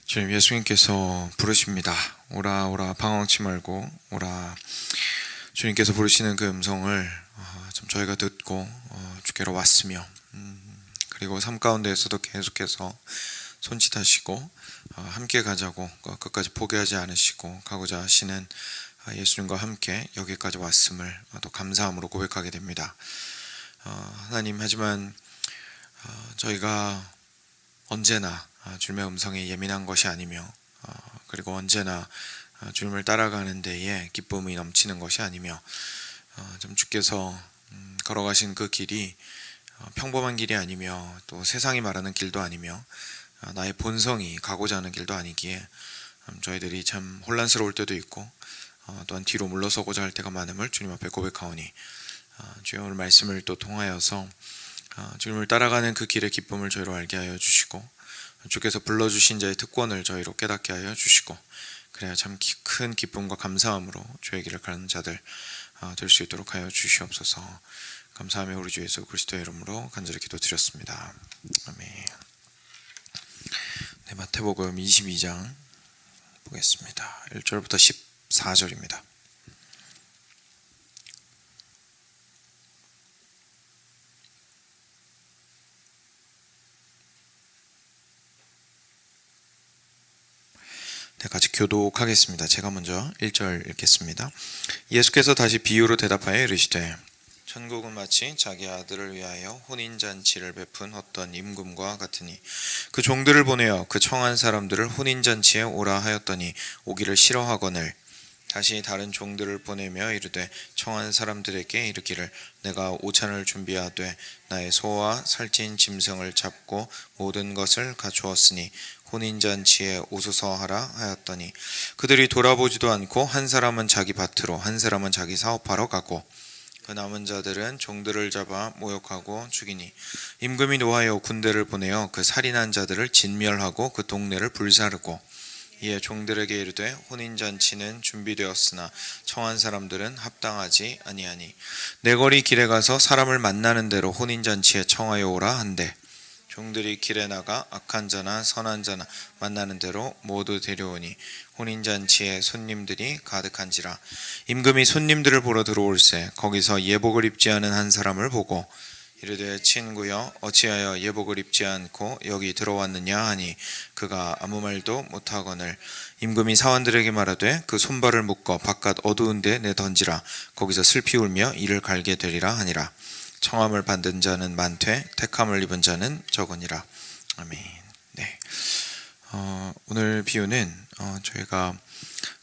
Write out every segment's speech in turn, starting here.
주님, 예수님께서 부르십니다. 오라 오라 방황치 말고 오라. 주님께서 부르시는 그 음성을 좀 저희가 듣고 주께로 왔으며, 그리고 삶 가운데에서도 계속해서 손짓하시고 함께 가자고, 끝까지 포기하지 않으시고 가고자 하시는 예수님과 함께 여기까지 왔음을 또 감사함으로 고백하게 됩니다. 하나님, 하지만 저희가 언제나 주님의 음성에 예민한 것이 아니며, 그리고 언제나 주님을 따라가는 데에 기쁨이 넘치는 것이 아니며, 좀 주께서 걸어가신 그 길이 평범한 길이 아니며, 또 세상이 말하는 길도 아니며, 나의 본성이 가고자 하는 길도 아니기에 저희들이 참 혼란스러울 때도 있고, 또한 뒤로 물러서고자 할 때가 많음을 주님 앞에 고백하오니, 주여 오늘 말씀을 또 통하여서 주님을 따라가는 그 길의 기쁨을 저희로 알게 하여 주시고, 주께서 불러주신 자의 특권을 저희로 깨닫게 하여 주시고, 그래야 참 큰 기쁨과 감사함으로 주의 길을 가는 자들 될 수 있도록 하여 주시옵소서. 감사하며 우리 주 예수 그리스도의 이름으로 간절히 기도드렸습니다. 아멘. 네, 마태복음 22장 보겠습니다. 1절부터 14절입니다. 네, 같이 교독하겠습니다. 제가 먼저 1절 읽겠습니다. 예수께서 다시 비유로 대답하여 이르시되, 천국은 마치 자기 아들을 위하여 혼인잔치를 베푼 어떤 임금과 같으니, 그 종들을 보내어 그 청한 사람들을 혼인잔치에 오라 하였더니 오기를 싫어하거늘, 다시 다른 종들을 보내며 이르되 청한 사람들에게 이르기를, 내가 오찬을 준비하되 나의 소와 살찐 짐승을 잡고 모든 것을 갖추었으니 혼인잔치에 오소서 하라 하였더니, 그들이 돌아보지도 않고 한 사람은 자기 밭으로 한 사람은 자기 사업하러 가고, 그 남은 자들은 종들을 잡아 모욕하고 죽이니, 임금이 노하여 군대를 보내어 그 살인한 자들을 진멸하고 그 동네를 불사르고, 이에 종들에게 이르되 혼인잔치는 준비되었으나 청한 사람들은 합당하지 아니하니, 내 거리 길에 가서 사람을 만나는 대로 혼인잔치에 청하여 오라 한대, 종들이 길에 나가 악한 자나 선한 자나 만나는 대로 모두 데려오니 혼인잔치에 손님들이 가득한지라. 임금이 손님들을 보러 들어올새 거기서 예복을 입지 않은 한 사람을 보고 이르되, 친구여, 어찌하여 예복을 입지 않고 여기 들어왔느냐 하니, 그가 아무 말도 못하거늘, 임금이 사원들에게 말하되 그 손발을 묶어 바깥 어두운 데 내던지라. 거기서 슬피 울며 이를 갈게 되리라 하니라. 청함을 받은 자는 많되 택함을 입은 자는 적으니라. 아멘. 네. 오늘 비유는 저희가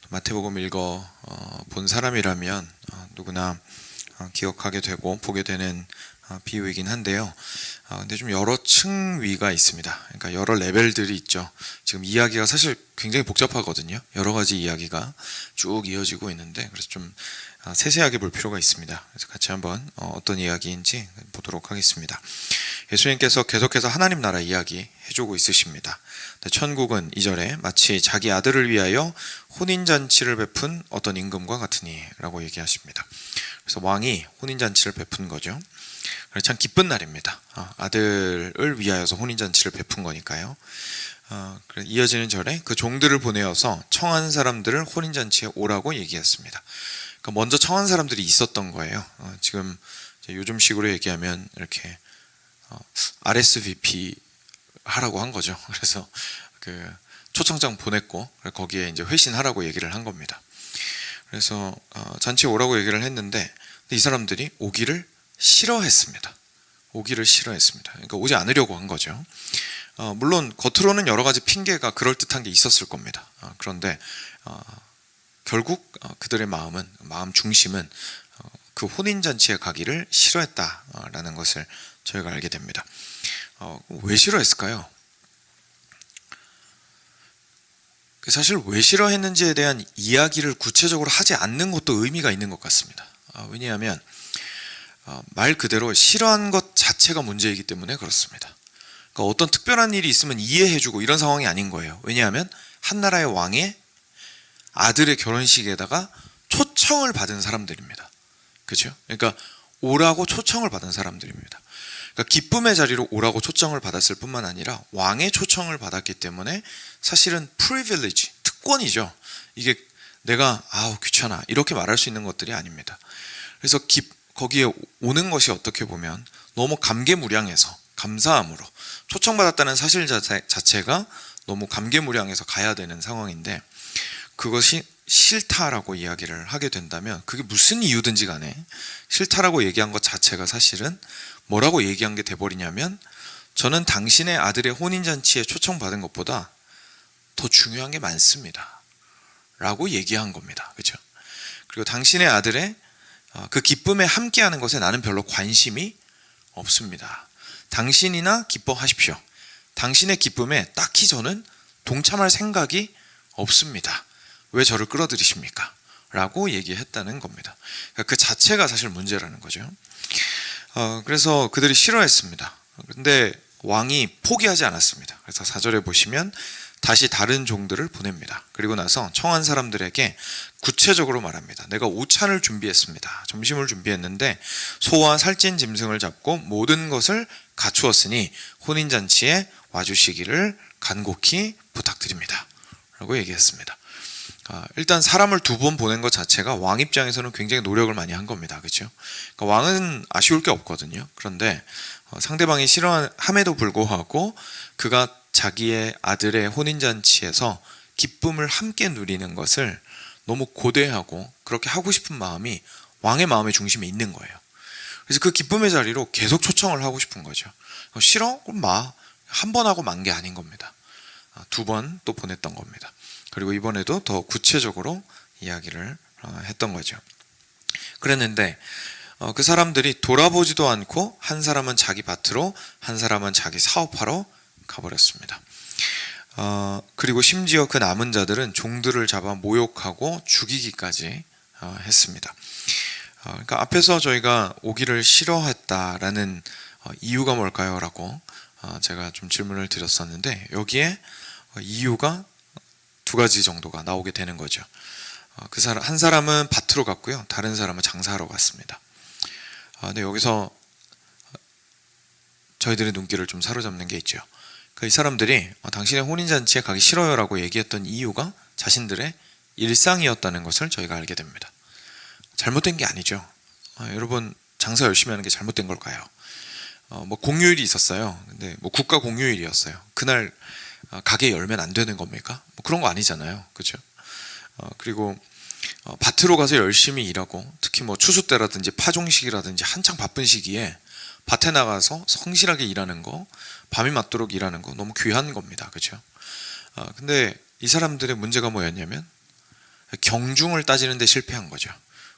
마태복음 읽어 본 사람이라면 누구나 기억하게 되고 보게 되는 비유이긴 한데요. 근데 좀 여러 층위가 있습니다. 그러니까 여러 레벨들이 있죠. 지금 이야기가 사실 굉장히 복잡하거든요. 여러 가지 이야기가 쭉 이어지고 있는데, 그래서 좀 세세하게 볼 필요가 있습니다. 그래서 같이 한번 어떤 이야기인지 보도록 하겠습니다. 예수님께서 계속해서 하나님 나라 이야기 해주고 있으십니다. 천국은 2절에 마치 자기 아들을 위하여 혼인잔치를 베푼 어떤 임금과 같으니 라고 얘기하십니다. 그래서 왕이 혼인잔치를 베푼 거죠. 참 기쁜 날입니다. 아들을 위하여서 혼인잔치를 베푼 거니까요. 이어지는 절에 그 종들을 보내어서 청한 사람들을 혼인잔치에 오라고 얘기했습니다. 그러니까 먼저 청한 사람들이 있었던 거예요. 지금 요즘식으로 얘기하면 이렇게 RSVP 하라고 한 거죠. 그래서 그 초청장 보냈고 거기에 이제 회신하라고 얘기를 한 겁니다. 그래서 잔치에 오라고 얘기를 했는데 이 사람들이 오기를 싫어했습니다. 그러니까 오지 않으려고 한 거죠. 물론 겉으로는 여러 가지 핑계가 그럴듯한 게 있었을 겁니다. 그런데 결국 그들의 마음 중심은 그 혼인잔치에 가기를 싫어했다라는 것을 저희가 알게 됩니다. 왜 싫어했을까요? 사실 왜 싫어했는지에 대한 이야기를 구체적으로 하지 않는 것도 의미가 있는 것 같습니다. 왜냐하면 말 그대로 싫어한 것 자체가 문제이기 때문에 그렇습니다. 그러니까 어떤 특별한 일이 있으면 이해해주고 이런 상황이 아닌 거예요. 왜냐하면 한 나라의 왕의 아들의 결혼식에다가 초청을 받은 사람들입니다. 그렇죠? 그러니까 오라고 초청을 받은 사람들입니다. 그러니까 기쁨의 자리로 오라고 초청을 받았을 뿐만 아니라 왕의 초청을 받았기 때문에 사실은 privilege, 특권이죠. 이게 내가 귀찮아 이렇게 말할 수 있는 것들이 아닙니다. 그래서 거기에 오는 것이 어떻게 보면 너무 감개무량해서, 감사함으로 초청받았다는 사실 자체가 너무 감개무량해서 가야 되는 상황인데, 그것이 싫다라고 이야기를 하게 된다면, 그게 무슨 이유든지 간에 싫다라고 얘기한 것 자체가 사실은 뭐라고 얘기한 게 돼버리냐면, 저는 당신의 아들의 혼인잔치에 초청받은 것보다 더 중요한 게 많습니다 라고 얘기한 겁니다. 그렇죠? 그리고 당신의 아들의 그 기쁨에 함께하는 것에 나는 별로 관심이 없습니다. 당신이나 기뻐하십시오. 당신의 기쁨에 딱히 저는 동참할 생각이 없습니다. 왜 저를 끌어들이십니까? 라고 얘기했다는 겁니다. 그러니까 그 자체가 사실 문제라는 거죠. 그래서 그들이 싫어했습니다. 근데 왕이 포기하지 않았습니다. 그래서 4절에 보시면 다시 다른 종들을 보냅니다. 그리고 나서 청한 사람들에게 구체적으로 말합니다. 내가 오찬을 준비했습니다. 점심을 준비했는데 소와 살찐 짐승을 잡고 모든 것을 갖추었으니 혼인잔치에 와주시기를 간곡히 부탁드립니다 라고 얘기했습니다. 일단 사람을 2번 보낸 것 자체가 왕 입장에서는 굉장히 노력을 많이 한 겁니다. 그렇죠? 그러니까 왕은 아쉬울 게 없거든요. 그런데 상대방이 싫어함에도 불구하고 그가 자기의 아들의 혼인잔치에서 기쁨을 함께 누리는 것을 너무 고대하고 그렇게 하고 싶은 마음이 왕의 마음의 중심에 있는 거예요. 그래서 그 기쁨의 자리로 계속 초청을 하고 싶은 거죠. 싫어? 그럼 한 번 하고 만 게 아닌 겁니다. 2번 또 보냈던 겁니다. 그리고 이번에도 더 구체적으로 이야기를 했던 거죠. 그랬는데 그 사람들이 돌아보지도 않고 한 사람은 자기 밭으로, 한 사람은 자기 사업하러 가버렸습니다. 그리고 심지어 그 남은 자들은 종들을 잡아 모욕하고 죽이기까지 했습니다. 그러니까 앞에서 저희가 오기를 싫어했다라는 이유가 뭘까요? 라고 제가 좀 질문을 드렸었는데, 여기에 이유가 2가지 정도가 나오게 되는 거죠. 한 사람은 밭으로 갔고요, 다른 사람은 장사하러 갔습니다. 근데 여기서 저희들의 눈길을 좀 사로잡는 게 있죠. 이 사람들이 당신의 혼인잔치에 가기 싫어요 라고 얘기했던 이유가 자신들의 일상이었다는 것을 저희가 알게 됩니다. 잘못된 게 아니죠. 여러분, 장사 열심히 하는 게 잘못된 걸까요? 공휴일이 있었어요. 근데 국가 공휴일이었어요. 그날 가게 열면 안 되는 겁니까? 그런 거 아니잖아요. 그렇죠? 그리고 밭으로 가서 열심히 일하고, 특히 추수 때라든지 파종식이라든지 한창 바쁜 시기에 밭에 나가서 성실하게 일하는 거, 밤이 맞도록 일하는 거 너무 귀한 겁니다. 그렇죠? 근데 이 사람들의 문제가 뭐였냐면 경중을 따지는 데 실패한 거죠.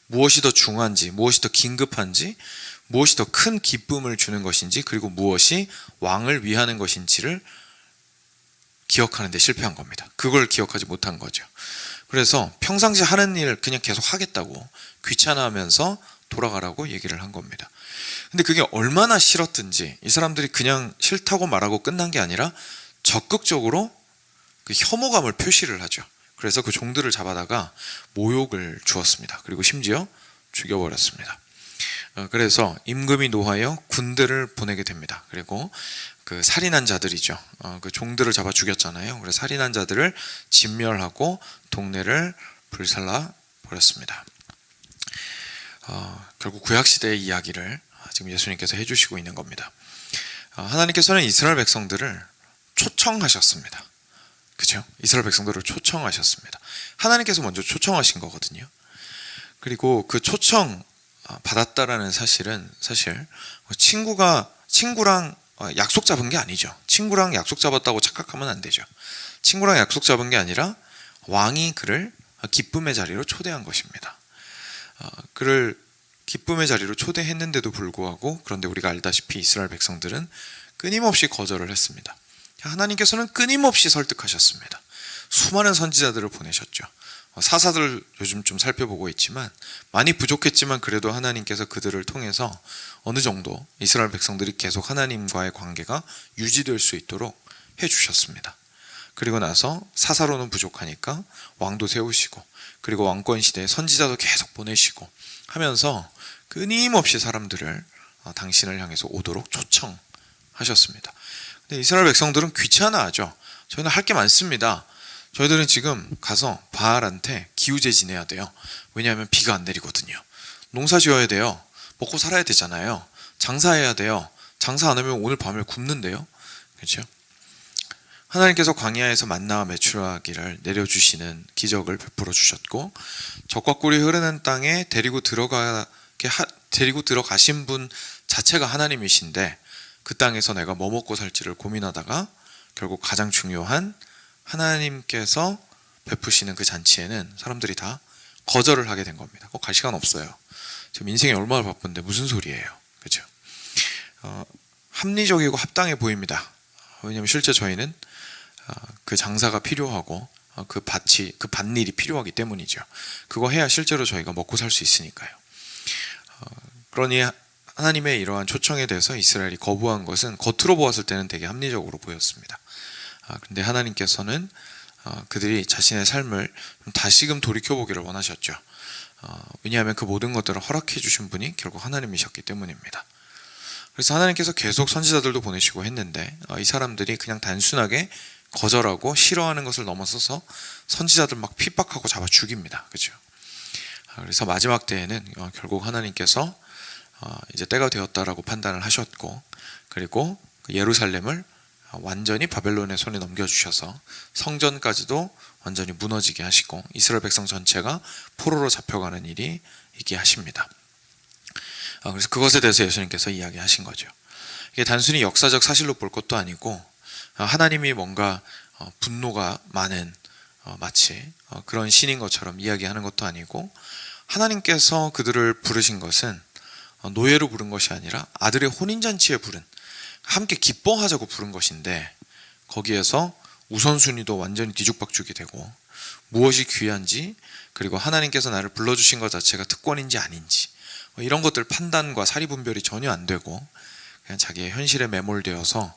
무엇이 더 중요한지, 무엇이 더 긴급한지, 무엇이 더 큰 기쁨을 주는 것인지, 그리고 무엇이 왕을 위하는 것인지를 기억하는 데 실패한 겁니다. 그걸 기억하지 못한 거죠. 그래서 평상시 하는 일 그냥 계속 하겠다고 귀찮아하면서 돌아가라고 얘기를 한 겁니다. 근데 그게 얼마나 싫었든지 이 사람들이 그냥 싫다고 말하고 끝난 게 아니라 적극적으로 그 혐오감을 표시를 하죠. 그래서 그 종들을 잡아다가 모욕을 주었습니다. 그리고 심지어 죽여버렸습니다. 그래서 임금이 노하여 군대를 보내게 됩니다. 그리고 그 살인한 자들이죠. 그 종들을 잡아 죽였잖아요. 그래서 살인한 자들을 진멸하고 동네를 불살라 버렸습니다. 결국 구약시대의 이야기를 지금 예수님께서 해주시고 있는 겁니다. 하나님께서는 이스라엘 백성들을 초청하셨습니다. 그죠? 이스라엘 백성들을 초청하셨습니다. 하나님께서 먼저 초청하신 거거든요. 그리고 그 초청 받았다라는 사실은 사실 친구랑 약속 잡은 게 아니죠. 친구랑 약속 잡았다고 착각하면 안 되죠. 친구랑 약속 잡은 게 아니라 왕이 그를 기쁨의 자리로 초대한 것입니다. 그를 기쁨의 자리로 초대했는데도 불구하고, 그런데 우리가 알다시피 이스라엘 백성들은 끊임없이 거절을 했습니다. 하나님께서는 끊임없이 설득하셨습니다. 수많은 선지자들을 보내셨죠. 사사들 요즘 좀 살펴보고 있지만 많이 부족했지만 그래도 하나님께서 그들을 통해서 어느 정도 이스라엘 백성들이 계속 하나님과의 관계가 유지될 수 있도록 해주셨습니다. 그리고 나서 사사로는 부족하니까 왕도 세우시고, 그리고 왕권 시대에 선지자도 계속 보내시고 하면서 끊임없이 사람들을 당신을 향해서 오도록 초청하셨습니다. 근데 이스라엘 백성들은 귀찮아하죠. 저희는 할 게 많습니다. 저희들은 지금 가서 바알한테 기우제 지내야 돼요. 왜냐하면 비가 안 내리거든요. 농사 지어야 돼요. 먹고 살아야 되잖아요. 장사해야 돼요. 장사 안 하면 오늘 밤에 굶는데요. 그렇죠? 하나님께서 광야에서 만나와 메추라기를 내려주시는 기적을 베풀어 주셨고, 젖과 꿀이 흐르는 땅에 데리고 들어가신 분 자체가 하나님이신데, 그 땅에서 내가 뭐 먹고 살지를 고민하다가 결국 가장 중요한 하나님께서 베푸시는 그 잔치에는 사람들이 다 거절을 하게 된 겁니다. 갈 시간 없어요. 지금 인생이 얼마나 바쁜데 무슨 소리예요. 그렇죠? 합리적이고 합당해 보입니다. 왜냐하면 실제 저희는 그 장사가 필요하고 그 밭일이 필요하기 때문이죠. 그거 해야 실제로 저희가 먹고 살 수 있으니까요. 그러니 하나님의 이러한 초청에 대해서 이스라엘이 거부한 것은 겉으로 보았을 때는 되게 합리적으로 보였습니다. 그런데 하나님께서는 그들이 자신의 삶을 다시금 돌이켜보기를 원하셨죠. 왜냐하면 그 모든 것들을 허락해 주신 분이 결국 하나님이셨기 때문입니다. 그래서 하나님께서 계속 선지자들도 보내시고 했는데 이 사람들이 그냥 단순하게 거절하고 싫어하는 것을 넘어서서 선지자들 막 핍박하고 잡아 죽입니다. 그렇죠? 그래서 마지막 때에는 결국 하나님께서 이제 때가 되었다라고 판단을 하셨고, 그리고 예루살렘을 완전히 바벨론의 손에 넘겨주셔서 성전까지도 완전히 무너지게 하시고 이스라엘 백성 전체가 포로로 잡혀가는 일이 있게 하십니다. 그래서 그것에 대해서 예수님께서 이야기하신 거죠. 이게 단순히 역사적 사실로 볼 것도 아니고 하나님이 뭔가 분노가 많은 마치 그런 신인 것처럼 이야기하는 것도 아니고, 하나님께서 그들을 부르신 것은 노예로 부른 것이 아니라 아들의 혼인잔치에 부른, 함께 기뻐하자고 부른 것인데, 거기에서 우선순위도 완전히 뒤죽박죽이 되고 무엇이 귀한지, 그리고 하나님께서 나를 불러주신 것 자체가 특권인지 아닌지 이런 것들 판단과 사리분별이 전혀 안 되고 그냥 자기의 현실에 매몰되어서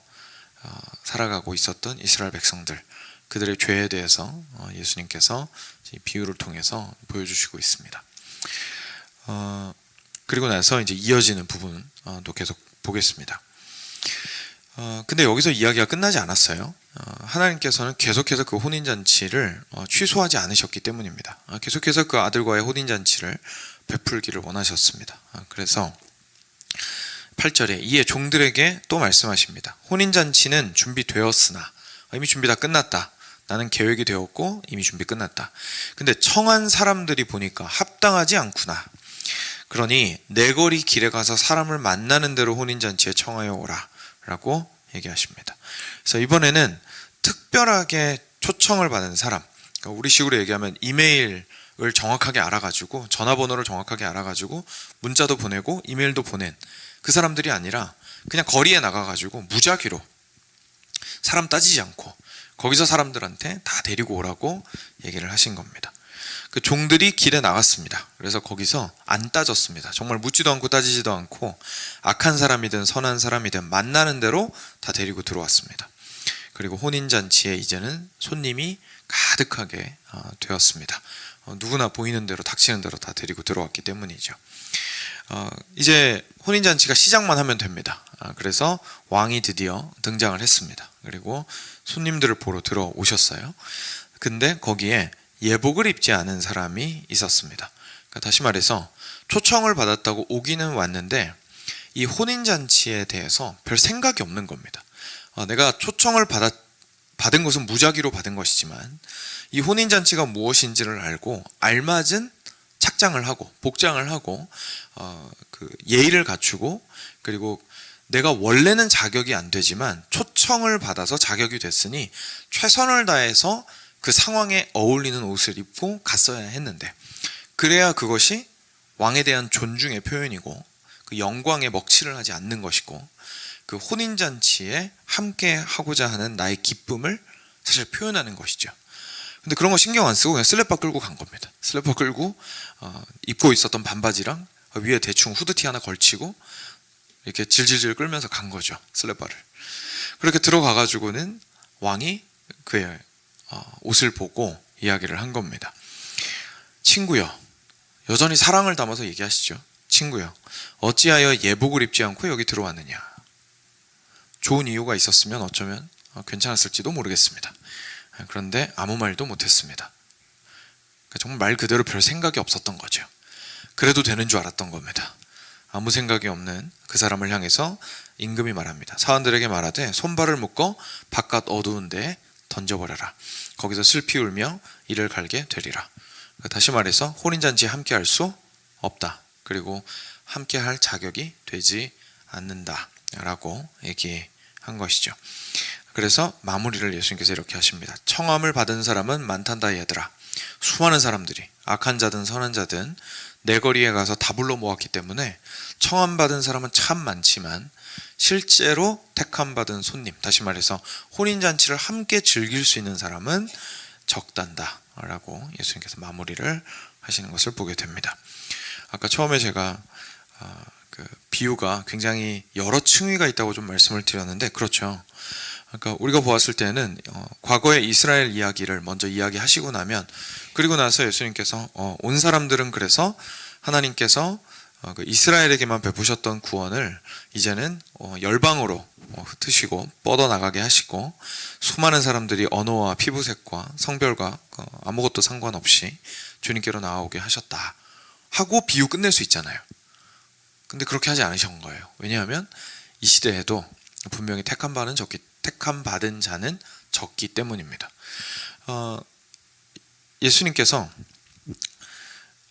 살아가고 있었던 이스라엘 백성들, 그들의 죄에 대해서 예수님께서 비유를 통해서 보여주시고 있습니다. 그리고 나서 이제 이어지는 부분도 계속 보겠습니다. 근데 여기서 이야기가 끝나지 않았어요. 하나님께서는 계속해서 그 혼인잔치를 취소하지 않으셨기 때문입니다. 계속해서 그 아들과의 혼인잔치를 베풀기를 원하셨습니다. 그래서 8절에 이에 종들에게 또 말씀하십니다. 혼인잔치는 준비되었으나, 이미 준비 다 끝났다. 나는 계획이 되었고 이미 준비 끝났다. 근데 청한 사람들이 보니까 합당하지 않구나. 그러니 내 거리 길에 가서 사람을 만나는 대로 혼인잔치에 청하여 오라 라고 얘기하십니다. 그래서 이번에는 특별하게 초청을 받은 사람, 그러니까 우리식으로 얘기하면 이메일을 정확하게 알아가지고, 전화번호를 정확하게 알아가지고 문자도 보내고 이메일도 보낸 그 사람들이 아니라 그냥 거리에 나가가지고 무작위로 사람 따지지 않고 거기서 사람들한테 다 데리고 오라고 얘기를 하신 겁니다. 그 종들이 길에 나갔습니다. 그래서 거기서 안 따졌습니다. 정말 묻지도 않고 따지지도 않고 악한 사람이든 선한 사람이든 만나는 대로 다 데리고 들어왔습니다. 그리고 혼인잔치에 이제는 손님이 가득하게 되었습니다. 누구나 보이는 대로 닥치는 대로 다 데리고 들어왔기 때문이죠. 이제 혼인잔치가 시작만 하면 됩니다. 그래서 왕이 드디어 등장을 했습니다. 그리고 손님들을 보러 들어오셨어요. 근데 거기에 예복을 입지 않은 사람이 있었습니다. 그러니까 다시 말해서 초청을 받았다고 오기는 왔는데 이 혼인잔치에 대해서 별 생각이 없는 겁니다. 내가 초청을 받은 것은 무작위로 받은 것이지만 이 혼인잔치가 무엇인지를 알고 알맞은 착장을 하고 복장을 하고 그 예의를 갖추고, 그리고 내가 원래는 자격이 안 되지만 초청을 받아서 자격이 됐으니 최선을 다해서 그 상황에 어울리는 옷을 입고 갔어야 했는데, 그래야 그것이 왕에 대한 존중의 표현이고 그 영광에 먹칠을 하지 않는 것이고 그 혼인잔치에 함께 하고자 하는 나의 기쁨을 사실 표현하는 것이죠. 근데 그런 거 신경 안 쓰고 그냥 슬래퍼 끌고 간 겁니다. 슬래퍼 끌고 입고 있었던 반바지랑 위에 대충 후드티 하나 걸치고 이렇게 질질질 끌면서 간 거죠. 슬래퍼를. 그렇게 들어가가지고는 왕이 그의 옷을 보고 이야기를 한 겁니다. 친구여, 여전히 사랑을 담아서 얘기하시죠. 친구여, 어찌하여 예복을 입지 않고 여기 들어왔느냐? 좋은 이유가 있었으면 어쩌면 괜찮았을지도 모르겠습니다. 그런데 아무 말도 못했습니다. 정말 말 그대로 별 생각이 없었던 거죠. 그래도 되는 줄 알았던 겁니다. 아무 생각이 없는 그 사람을 향해서 임금이 말합니다. 사원들에게 말하되 손발을 묶어 바깥 어두운 데에 던져버려라. 거기서 슬피 울며 이를 갈게 되리라. 다시 말해서 혼인잔치에 함께 할 수 없다. 그리고 함께 할 자격이 되지 않는다 라고 얘기한 것이죠. 그래서 마무리를 예수님께서 이렇게 하십니다. 청함을 받은 사람은 많단다 얘들아. 수많은 사람들이 악한 자든 선한 자든 내 거리에 가서 다 불러 모았기 때문에 청함 받은 사람은 참 많지만 실제로 택함 받은 손님, 다시 말해서 혼인잔치를 함께 즐길 수 있는 사람은 적단다 라고 예수님께서 마무리를 하시는 것을 보게 됩니다. 아까 처음에 제가 그 비유가 굉장히 여러 층위가 있다고 좀 말씀을 드렸는데, 그렇죠. 그러니까 우리가 보았을 때는 과거의 이스라엘 이야기를 먼저 이야기하시고 나면, 그리고 나서 예수님께서 온 사람들은 그래서 하나님께서 그 이스라엘에게만 베푸셨던 구원을 이제는 열방으로 흩으시고 뻗어나가게 하시고, 수많은 사람들이 언어와 피부색과 성별과 아무것도 상관없이 주님께로 나아오게 하셨다 하고 비유 끝낼 수 있잖아요. 근데 그렇게 하지 않으신 거예요. 왜냐하면 이 시대에도 분명히 택함 받은 자는 적기 때문입니다. 예수님께서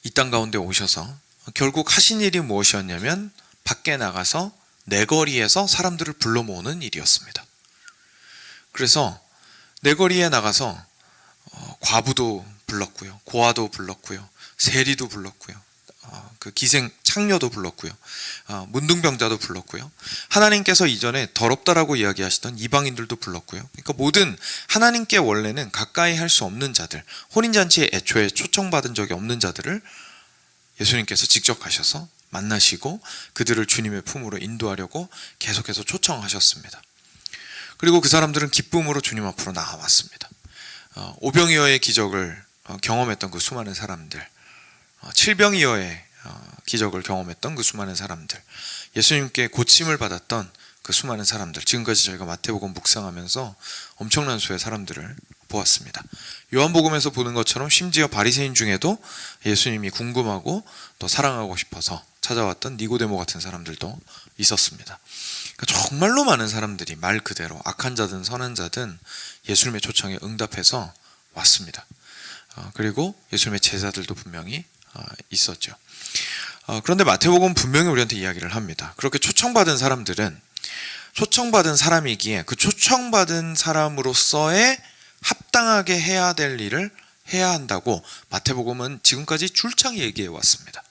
이 땅 가운데 오셔서 결국 하신 일이 무엇이었냐면 밖에 나가서 내거리에서 사람들을 불러 모으는 일이었습니다. 그래서 내거리에 나가서 과부도 불렀고요, 고아도 불렀고요, 세리도 불렀고요, 그 기생 창녀도 불렀고요, 문둥병자도 불렀고요, 하나님께서 이전에 더럽다라고 이야기하시던 이방인들도 불렀고요. 그러니까 모든 하나님께 원래는 가까이 할 수 없는 자들, 혼인잔치에 애초에 초청받은 적이 없는 자들을 예수님께서 직접 가셔서 만나시고 그들을 주님의 품으로 인도하려고 계속해서 초청하셨습니다. 그리고 그 사람들은 기쁨으로 주님 앞으로 나와왔습니다. 오병이어의 기적을 경험했던 그 수많은 사람들, 칠병이어의 기적을 경험했던 그 수많은 사람들, 예수님께 고침을 받았던 그 수많은 사람들, 지금까지 저희가 마태복음 묵상하면서 엄청난 수의 사람들을 보았습니다. 요한복음에서 보는 것처럼 심지어 바리새인 중에도 예수님이 궁금하고 또 사랑하고 싶어서 찾아왔던 니고데모 같은 사람들도 있었습니다. 그러니까 정말로 많은 사람들이 말 그대로 악한 자든 선한 자든 예수님의 초청에 응답해서 왔습니다. 그리고 예수님의 제자들도 분명히 있었죠. 그런데 마태복음 분명히 우리한테 이야기를 합니다. 그렇게 초청받은 사람들은 초청받은 사람이기에 그 초청받은 사람으로서의 합당하게 해야 될 일을 해야 한다고 마태복음은 지금까지 줄창 얘기해 왔습니다.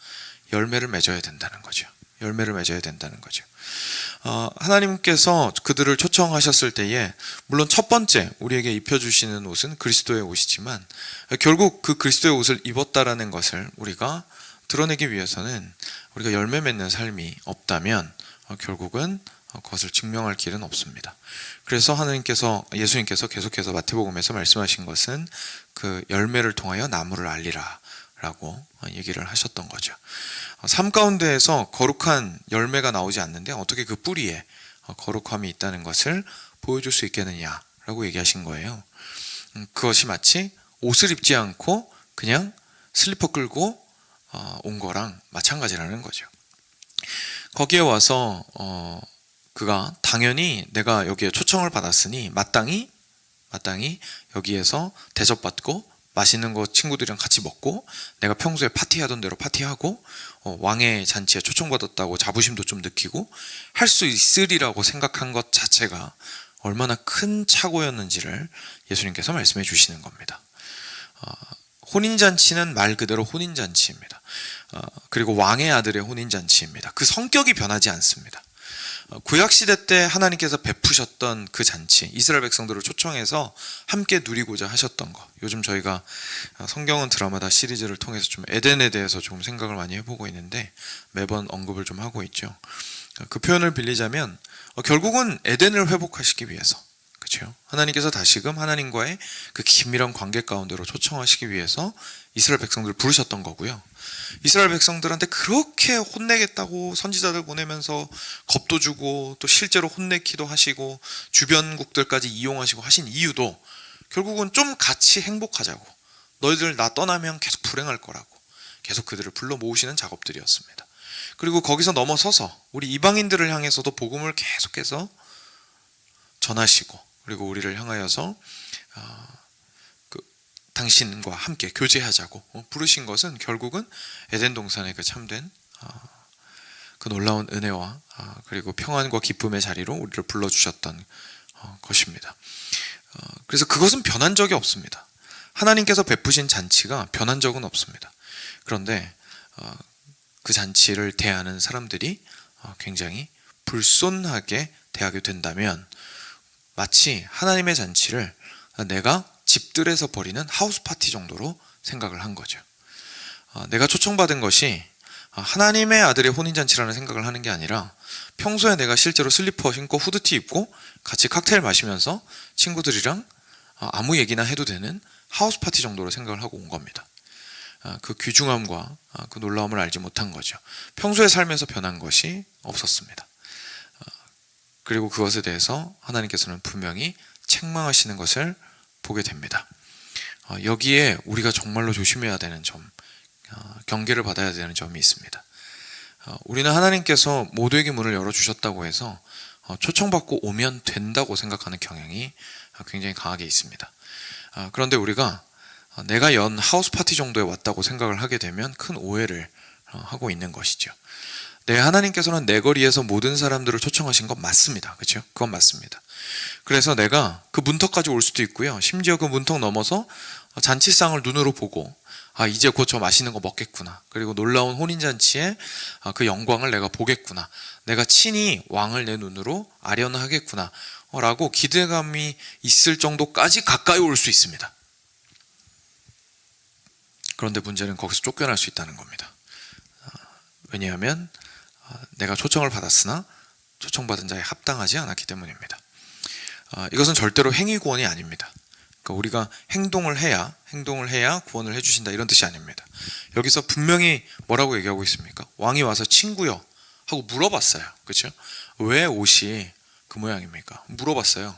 열매를 맺어야 된다는 거죠. 열매를 맺어야 된다는 거죠. 하나님께서 그들을 초청하셨을 때에 물론 첫 번째 우리에게 입혀주시는 옷은 그리스도의 옷이지만, 결국 그 그리스도의 옷을 입었다라는 것을 우리가 드러내기 위해서는 우리가 열매 맺는 삶이 없다면 결국은 그것을 증명할 길은 없습니다. 그래서 예수님께서 계속해서 마태복음에서 말씀하신 것은 그 열매를 통하여 나무를 알리라 라고 얘기를 하셨던 거죠. 삶 가운데에서 거룩한 열매가 나오지 않는데 어떻게 그 뿌리에 거룩함이 있다는 것을 보여줄 수 있겠느냐라고 얘기하신 거예요. 그것이 마치 옷을 입지 않고 그냥 슬리퍼 끌고 온 거랑 마찬가지라는 거죠. 거기에 와서 그가 당연히 내가 여기에 초청을 받았으니 마땅히 여기에서 대접받고 맛있는 거 친구들이랑 같이 먹고 내가 평소에 파티하던 대로 파티하고 왕의 잔치에 초청받았다고 자부심도 좀 느끼고 할 수 있으리라고 생각한 것 자체가 얼마나 큰 착오였는지를 예수님께서 말씀해 주시는 겁니다. 혼인잔치는 말 그대로 혼인잔치입니다. 그리고 왕의 아들의 혼인잔치입니다. 그 성격이 변하지 않습니다. 구약시대 때 하나님께서 베푸셨던 그 잔치, 이스라엘 백성들을 초청해서 함께 누리고자 하셨던 것, 요즘 저희가 성경은 드라마다 시리즈를 통해서 좀 에덴에 대해서 조금 생각을 많이 해보고 있는데 매번 언급을 좀 하고 있죠. 그 표현을 빌리자면 결국은 에덴을 회복하시기 위해서, 그렇죠? 하나님께서 다시금 하나님과의 그 긴밀한 관계 가운데로 초청하시기 위해서 이스라엘 백성들을 부르셨던 거고요. 이스라엘 백성들한테 그렇게 혼내겠다고 선지자들 보내면서 겁도 주고 또 실제로 혼내기도 하시고 주변국들까지 이용하시고 하신 이유도 결국은 좀 같이 행복하자고, 너희들 나 떠나면 계속 불행할 거라고 계속 그들을 불러 모으시는 작업들이었습니다. 그리고 거기서 넘어서서 우리 이방인들을 향해서도 복음을 계속해서 전하시고, 그리고 우리를 향하여서 당신과 함께 교제하자고 부르신 것은 결국은 에덴 동산의 그 참된 그 놀라운 은혜와 그리고 평안과 기쁨의 자리로 우리를 불러주셨던 것입니다. 그래서 그것은 변한 적이 없습니다. 하나님께서 베푸신 잔치가 변한 적은 없습니다. 그런데 그 잔치를 대하는 사람들이 굉장히 불손하게 대하게 된다면 마치 하나님의 잔치를 내가 집들에서 벌이는 하우스 파티 정도로 생각을 한 거죠. 내가 초청받은 것이 하나님의 아들의 혼인잔치라는 생각을 하는 게 아니라 평소에 내가 실제로 슬리퍼 신고 후드티 입고 같이 칵테일 마시면서 친구들이랑 아무 얘기나 해도 되는 하우스 파티 정도로 생각을 하고 온 겁니다. 그 귀중함과 그 놀라움을 알지 못한 거죠. 평소에 살면서 변한 것이 없었습니다. 그리고 그것에 대해서 하나님께서는 분명히 책망하시는 것을 보게 됩니다. 여기에 우리가 정말로 조심해야 되는 점, 경계를 받아야 되는 점이 있습니다. 우리는 하나님께서 모두에게 문을 열어주셨다고 해서 초청받고 오면 된다고 생각하는 경향이 굉장히 강하게 있습니다. 그런데 우리가 내가 연 하우스 파티 정도에 왔다고 생각을 하게 되면 큰 오해를 하고 있는 것이죠. 네, 하나님께서는 내 거리에서 모든 사람들을 초청하신 건 맞습니다. 그렇죠? 그건 맞습니다. 그래서 내가 그 문턱까지 올 수도 있고요. 심지어 그 문턱 넘어서 잔치상을 눈으로 보고 이제 곧 저 맛있는 거 먹겠구나. 그리고 놀라운 혼인잔치의 그 영광을 내가 보겠구나. 내가 친히 왕을 내 눈으로 아련하겠구나. 라고 기대감이 있을 정도까지 가까이 올 수 있습니다. 그런데 문제는 거기서 쫓겨날 수 있다는 겁니다. 왜냐하면 내가 초청을 받았으나 초청받은 자에 합당하지 않았기 때문입니다. 이것은 절대로 행위 구원이 아닙니다. 그러니까 우리가 행동을 해야 구원을 해주신다, 이런 뜻이 아닙니다. 여기서 분명히 뭐라고 얘기하고 있습니까? 왕이 와서 친구요 하고 물어봤어요. 그렇죠? 왜 옷이 그 모양입니까? 물어봤어요.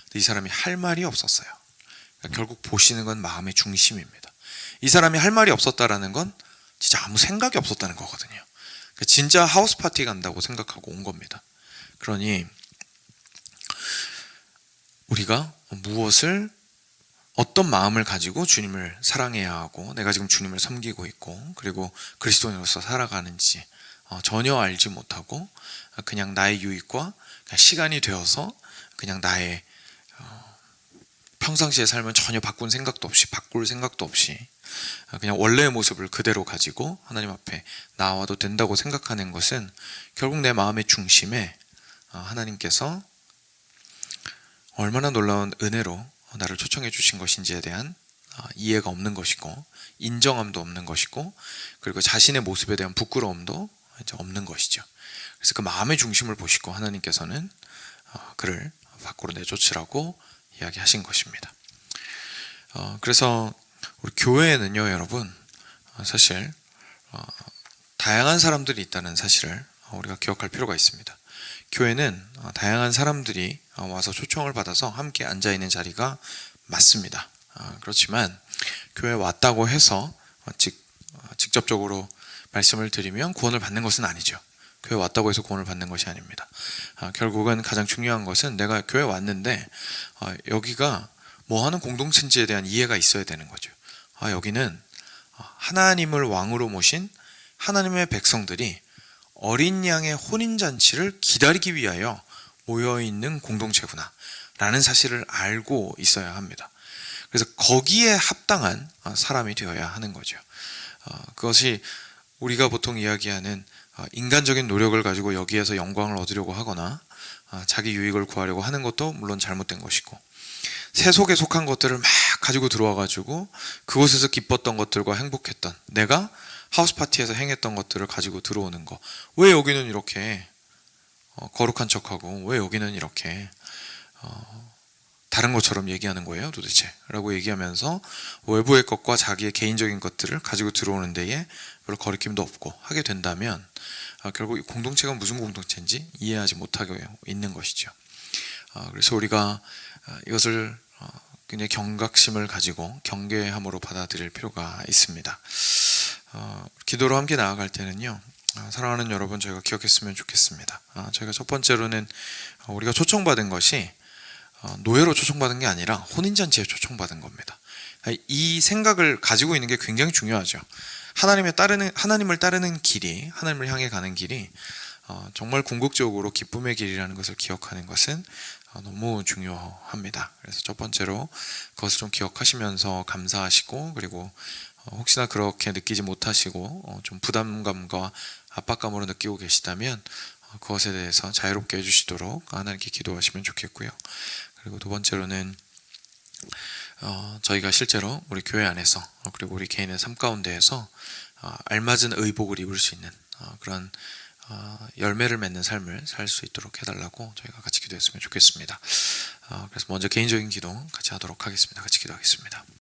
근데 이 사람이 할 말이 없었어요. 그러니까 결국 보시는 건 마음의 중심입니다. 이 사람이 할 말이 없었다라는 건 진짜 아무 생각이 없었다는 거거든요. 그러니까 진짜 하우스 파티 간다고 생각하고 온 겁니다. 그러니 우리가 무엇을, 어떤 마음을 가지고 주님을 사랑해야 하고 내가 지금 주님을 섬기고 있고 그리고 그리스도인으로서 살아가는지 전혀 알지 못하고 그냥 나의 유익과 그냥 시간이 되어서 그냥 나의 평상시의 삶을 전혀 바꿀 생각도 없이 그냥 원래의 모습을 그대로 가지고 하나님 앞에 나와도 된다고 생각하는 것은 결국 내 마음의 중심에 하나님께서 얼마나 놀라운 은혜로 나를 초청해 주신 것인지에 대한 이해가 없는 것이고 인정함도 없는 것이고 그리고 자신의 모습에 대한 부끄러움도 이제 없는 것이죠. 그래서 그 마음의 중심을 보시고 하나님께서는 그를 밖으로 내쫓으라고 이야기하신 것입니다. 그래서 우리 교회에는요, 여러분, 사실 다양한 사람들이 있다는 사실을 우리가 기억할 필요가 있습니다. 교회는 다양한 사람들이 와서 초청을 받아서 함께 앉아있는 자리가 맞습니다. 그렇지만 교회에 왔다고 해서 직접적으로 말씀을 드리면 구원을 받는 것은 아니죠. 교회 왔다고 해서 구원을 받는 것이 아닙니다. 결국은 가장 중요한 것은 내가 교회 왔는데 여기가 뭐 하는 공동체인지에 대한 이해가 있어야 되는 거죠. 여기는 하나님을 왕으로 모신 하나님의 백성들이 어린 양의 혼인잔치를 기다리기 위하여 모여있는 공동체구나 라는 사실을 알고 있어야 합니다. 그래서 거기에 합당한 사람이 되어야 하는 거죠. 그것이 우리가 보통 이야기하는 인간적인 노력을 가지고 여기에서 영광을 얻으려고 하거나 자기 유익을 구하려고 하는 것도 물론 잘못된 것이고, 세속에 속한 것들을 막 가지고 들어와가지고 그곳에서 기뻤던 것들과 행복했던, 내가 하우스 파티에서 행했던 것들을 가지고 들어오는 거, 왜 여기는 이렇게 거룩한 척하고 왜 여기는 이렇게 다른 것처럼 얘기하는 거예요 도대체 라고 얘기하면서 외부의 것과 자기의 개인적인 것들을 가지고 들어오는 데에 별로 거리낌도 없고 하게 된다면 결국 이 공동체가 무슨 공동체인지 이해하지 못하고 있는 것이죠. 그래서 우리가 이것을 굉장히 경각심을 가지고 경계함으로 받아들일 필요가 있습니다. 기도로 함께 나아갈 때는요, 사랑하는 여러분, 저희가 기억했으면 좋겠습니다. 저희가 첫 번째로는 우리가 초청받은 것이 노예로 초청받은 게 아니라 혼인잔치에 초청받은 겁니다. 이 생각을 가지고 있는 게 굉장히 중요하죠. 하나님을 따르는 길이, 하나님을 향해 가는 길이 정말 궁극적으로 기쁨의 길이라는 것을 기억하는 것은 너무 중요합니다. 그래서 첫 번째로 그것을 좀 기억하시면서 감사하시고, 그리고 혹시나 그렇게 느끼지 못하시고 좀 부담감과 압박감으로 느끼고 계시다면 그것에 대해서 자유롭게 해주시도록 하나님께 기도하시면 좋겠고요. 그리고 두 번째로는 저희가 실제로 우리 교회 안에서 그리고 우리 개인의 삶 가운데에서 알맞은 의복을 입을 수 있는 그런 열매를 맺는 삶을 살 수 있도록 해달라고 저희가 같이 기도했으면 좋겠습니다. 그래서 먼저 개인적인 기도 같이 하도록 하겠습니다. 같이 기도하겠습니다.